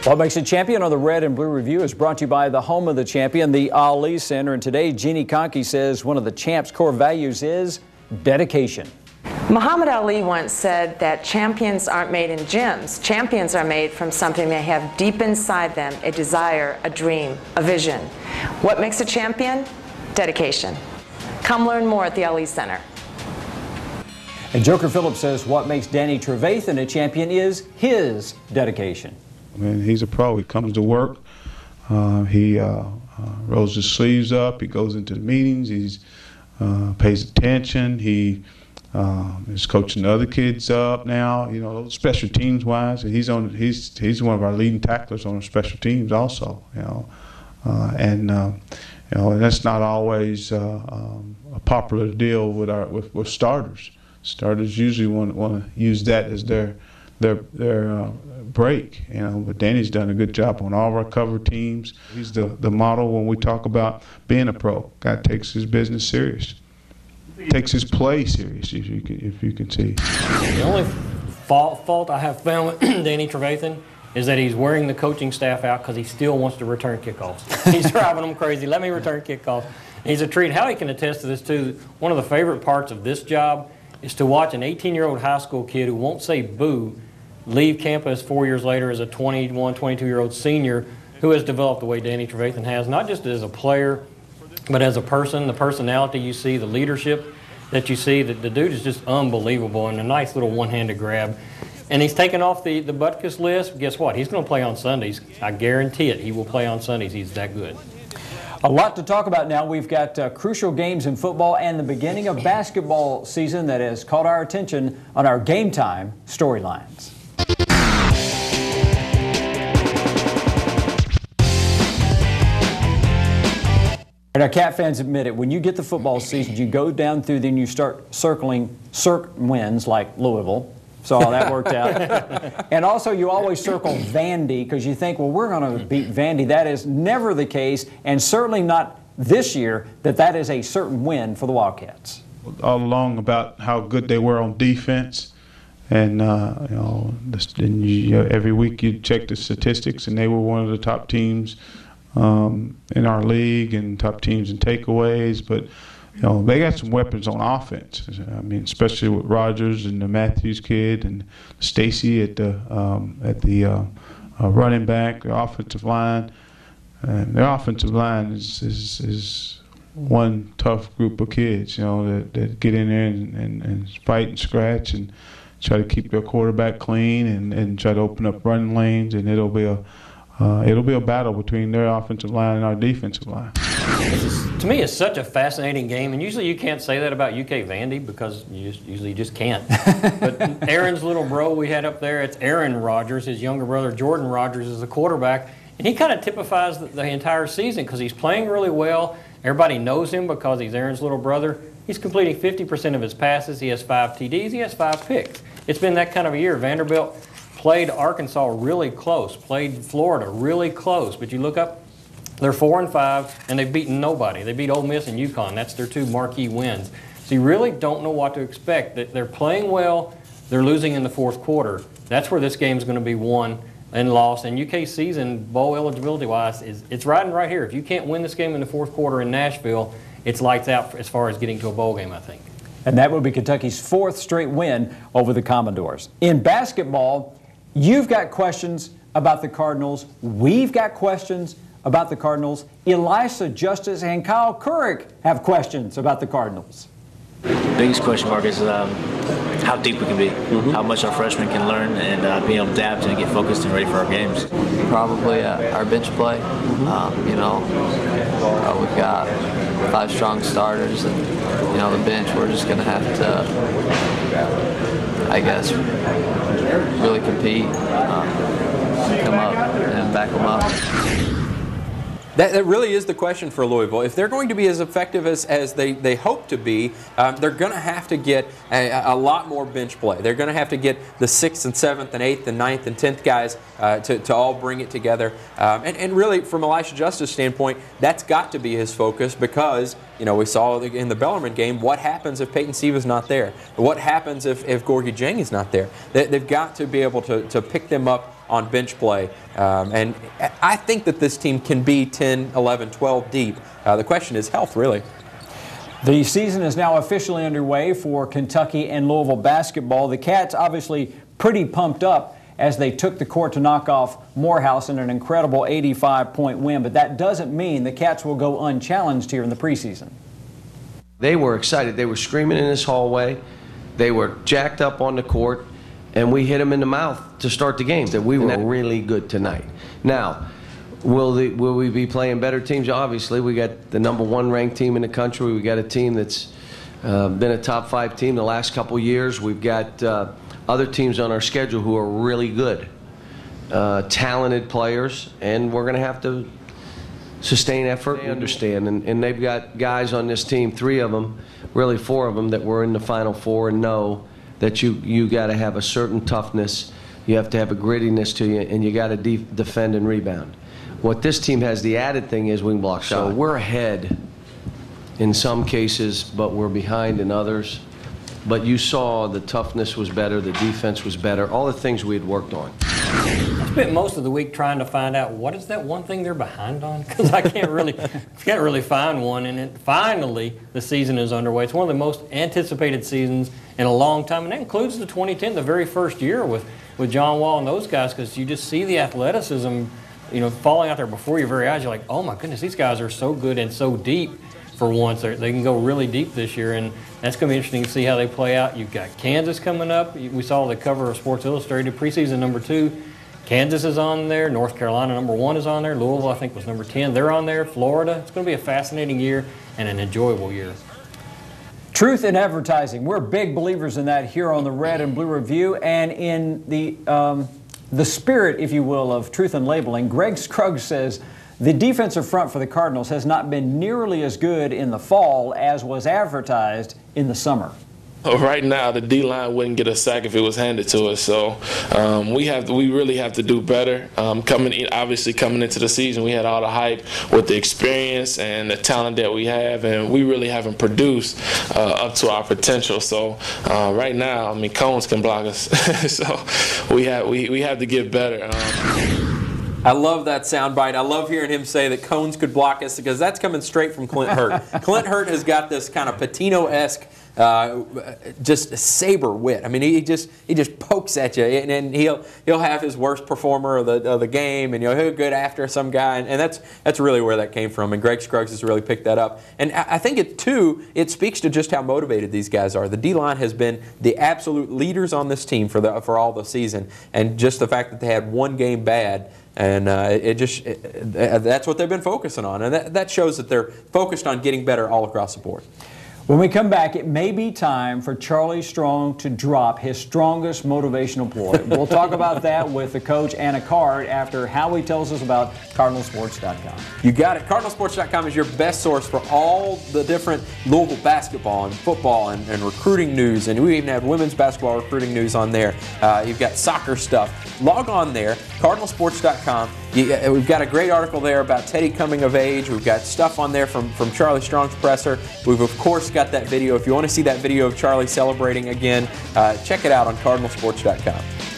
What Makes a Champion on the Red and Blue Review is brought to you by the home of the champion, the Ali Center. And today, Jeannie Conkey says one of the champ's core values is dedication. Muhammad Ali once said that champions aren't made in gyms. Champions are made from something they have deep inside them, a desire, a dream, a vision. What makes a champion? Dedication. Come learn more at the Ali Center. And Joker Phillips says what makes Danny Trevathan a champion is his dedication. I mean, he's a pro. He comes to work. He rolls his sleeves up. He goes into the meetings. He pays attention. He is coaching the other kids up now. You know, special teams wise, he's one of our leading tacklers on our special teams also. You know, and that's not always a popular deal with starters. Starters usually want to use that as their break, you know. But Danny's done a good job on all of our cover teams. He's the model when we talk about being a pro. Guy takes his business serious, takes his play serious. If you can see. The only fault I have found with Danny Trevathan is that he's wearing the coaching staff out because he still wants to return kickoffs. He's driving them crazy. Let me return kickoffs. He's a treat. How he can attest to this too. One of the favorite parts of this job is to watch an 18-year-old high school kid who won't say boo leave campus 4 years later as a 21, 22-year-old senior who has developed the way Danny Trevathan has, not just as a player, but as a person, the personality you see, the leadership that you see. The dude is just unbelievable and a nice little one-handed grab. And he's taken off the Butkus list. Guess what? He's going to play on Sundays. I guarantee it. He will play on Sundays. He's that good. A lot to talk about now. We've got crucial games in football and the beginning of basketball season that has caught our attention on our Game Time storylines. And our Cat fans admit it. When you get the football season, you go down through, then you start circling wins like Louisville. So how that worked out. And also you always circle Vandy because you think, well, we're going to beat Vandy. That is never the case, and certainly not this year that is a certain win for the Wildcats. All along about how good they were on defense, and every week you check the statistics, and they were one of the top teams in our league and top teams in takeaways. But you know, they got some weapons on offense. I mean, especially with Rogers and the Matthews kid and Stacy at the running back, the offensive line. And their offensive line is one tough group of kids, you know, that get in there and fight and scratch and try to keep their quarterback clean and try to open up running lanes, and it'll be a battle between their offensive line and our defensive line. To me, it's such a fascinating game, and usually you can't say that about UK Vandy because you usually just can't. But Aaron's little bro we had up there, it's Aaron Rodgers. His younger brother Jordan Rodgers is the quarterback, and he kind of typifies the entire season because he's playing really well. Everybody knows him because he's Aaron's little brother. He's completing 50% of his passes. He has 5 TDs. He has 5 picks. It's been that kind of a year. Vanderbilt played Arkansas really close, played Florida really close, but you look up, they're 4-5, and they've beaten nobody. They beat Ole Miss and UConn. That's their 2 marquee wins. So you really don't know what to expect. They're playing well. They're losing in the fourth quarter. That's where this game's going to be won and lost. And UK season, bowl eligibility-wise, it's riding right here. If you can't win this game in the fourth quarter in Nashville, it's lights out as far as getting to a bowl game, I think. And that would be Kentucky's 4th straight win over the Commodores. In basketball, you've got questions about the Cardinals. We've got questions about the Cardinals. Elisha Justice and Kyle Kuric have questions about the Cardinals. The biggest question mark is how deep we can be, how much our freshmen can learn, and being able to adapt and get focused and ready for our games. Probably our bench play. We've got 5 strong starters, and the bench. We're just going to have to, I guess, really compete, come up and back them up. That really is the question for Louisville. If they're going to be as effective as they hope to be, they're going to have to get a lot more bench play. They're going to have to get the 6th and 7th and 8th and 9th and 10th guys to all bring it together. And really, from Elisha Justice's standpoint, that's got to be his focus because, we saw in the Bellarmine game, what happens if Peyton Siva's not there? What happens if Gorgui Dieng is not there? They've got to be able to pick them up on bench play. And I think that this team can be 10, 11, 12 deep. The question is health, really. The season is now officially underway for Kentucky and Louisville basketball. The Cats obviously pretty pumped up as they took the court to knock off Morehouse in an incredible 85-point win. But that doesn't mean the Cats will go unchallenged here in the preseason. They were excited. They were screaming in this hallway. They were jacked up on the court, and we hit them in the mouth to start the game. That we were really good tonight. Now, will we be playing better teams? Obviously, we got the #1 ranked team in the country. We got a team that's been a top 5 team the last couple years. We've got other teams on our schedule who are really good, talented players, and we're going to have to sustain effort. They understand, and they've got guys on this team, 3 of them, really 4 of them, that were in the Final Four and know that you got to have a certain toughness, you have to have a grittiness to you, and you got to defend and rebound. What this team has, the added thing is wing block shot. So we're ahead in some cases, but we're behind in others. But you saw the toughness was better, the defense was better, all the things we had worked on. I spent most of the week trying to find out what is that one thing they're behind on, because I can't really find one. And finally, the season is underway. It's one of the most anticipated seasons in a long time, and that includes the 2010, the very first year with John Wall and those guys, because you just see the athleticism, falling out there before your very eyes. You're like, oh my goodness, these guys are so good and so deep. For once, they can go really deep this year, and that's going to be interesting to see how they play out. You've got Kansas coming up. We saw the cover of Sports Illustrated, preseason #2. Kansas is on there. North Carolina #1 is on there. Louisville, I think, was #10. They're on there. Florida. It's going to be a fascinating year and an enjoyable year. Truth in advertising. We're big believers in that here on the Red and Blue Review, and in the spirit, if you will, of truth in labeling. Greg Scruggs says the defensive front for the Cardinals has not been nearly as good in the fall as was advertised in the summer. Right now, the D-line wouldn't get a sack if it was handed to us. So we really have to do better. Coming into the season, we had all the hype with the experience and the talent that we have, and we really haven't produced up to our potential. So right now, Cones can block us. So we have to get better. I love that soundbite. I love hearing him say that Cones could block us, because that's coming straight from Clint Hurt. Clint Hurt has got this kind of Patino-esque, just saber wit. He just pokes at you, and he'll have his worst performer of the game, and he'll go after some guy, and that's really where that came from. And Greg Scruggs has really picked that up. And I think it speaks to just how motivated these guys are. The D-line has been the absolute leaders on this team for all the season, and just the fact that they had one game bad. And that's what they've been focusing on. And that shows that they're focused on getting better all across the board. When we come back, it may be time for Charlie Strong to drop his strongest motivational ploy. We'll talk about that with the coach Anna Card after Howie tells us about CardinalSports.com. You got it. CardinalSports.com is your best source for all the different Louisville basketball and football and recruiting news. And we even have women's basketball recruiting news on there. You've got soccer stuff. Log on there, CardinalSports.com. We've got a great article there about Teddy coming of age. We've got stuff on there from Charlie Strong's presser. We've, of course, got that video. If you want to see that video of Charlie celebrating again, check it out on CardinalSports.com.